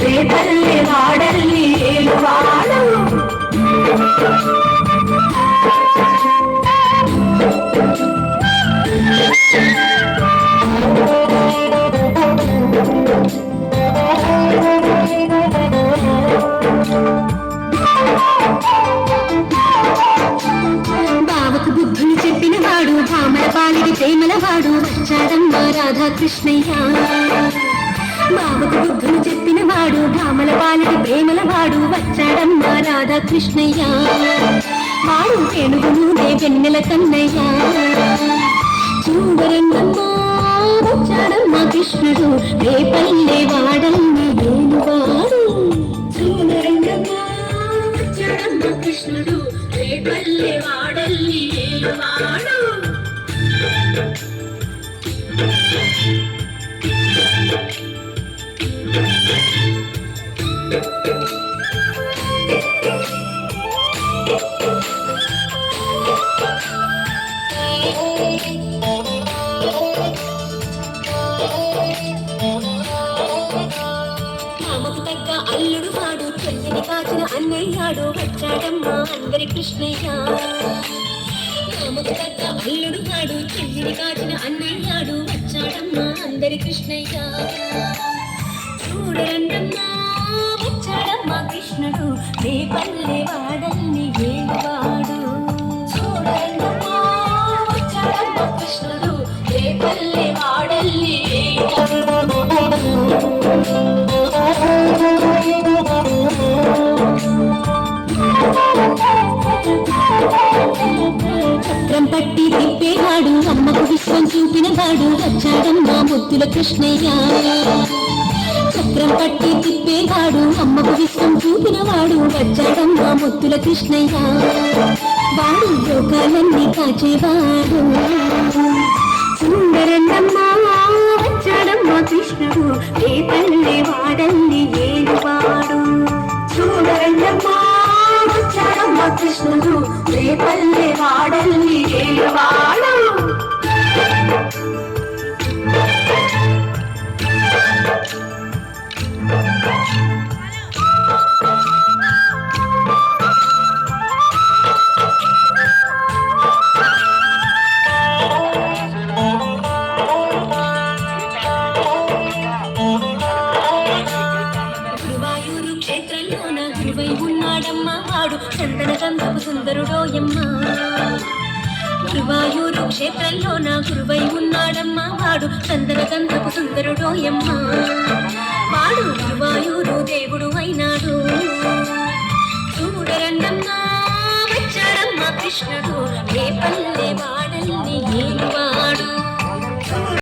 రేపల్లె వాడల్లి ఏలువాడు బావకు బుద్ధులు చెప్పిన వాడు భామల పాలిడి ప్రేమల వాడు వచ్చాడమ్మా రాధాకృష్ణయ్య బావకు బుద్ధులు చెప్పిన వాడు భామల పాలిడి ప్రేమల వాడు వచ్చాడమ్మా రాధాకృష్ణయ్య వాడు ఏనుగునే వెన్నెల కన్నయ్య చూడరంగమ్మా వచ్చాడమ్మా కృష్ణుడు రేపల్లె వాడల్ని ఏలువాడు చూడరంగమ్మా వచ్చాడమ్మా కృష్ణుడు రేపల్లె వాడల్ని ఏలువాడు మామకు తగ్గ అల్లుడు వాడు చెల్లిని కాచిన అన్నయ్యాడు వచ్చాడమ్మా అందరి కృష్ణయ్య మామకు తగ్గ అల్లుడు వాడు చెల్లిని కాచిన అన్నయ్యాడు వచ్చాడమ్మా అందరి కృష్ణయ్య చూడరండమ్మా వచ్చాడమ్మా కృష్ణుడు రేపల్లె వాడల్ని ఏలువాడు చూడరండమ్మా వచ్చాడమ్మా కృష్ణుడు రేపల్లె వాడల్ని చక్రం పట్టి తిప్పేవాడు అమ్మకు విశ్వం చూపినవాడు వచ్చాడమ్మా ముద్దుల కృష్ణయ్య చక్రం పట్టి తిప్పేవాడు అమ్మకు విశ్వం చూపినవాడు వచ్చాడమ్మా ముద్దుల కృష్ణయ్య వాడు లోకాలన్నీ కాచేవాడు సుందరన్నమ్మా వచ్చాడమ్మా కృష్ణుడు రేపల్లె వాడల్ని ఏలువాడు చూడరన్నమ్మా వచ్చాడమ్మా కృష్ణుడు రేపల్లె వాడల్ని ఏలువాడు చందనగంధపు సుందరుడోయమ్మ గురువాయూరు క్షేత్రంలోన గురువై ఉన్నాడమ్మా వాడు చందనగంధపు సుందరుడోయమ్మ వాడు గురువాయూరు దేవుడు అయినాడు చూడరండమ్మా వచ్చాడమ్మా కృష్ణుడు రేపల్లె వాడల్ని ఏలువాడు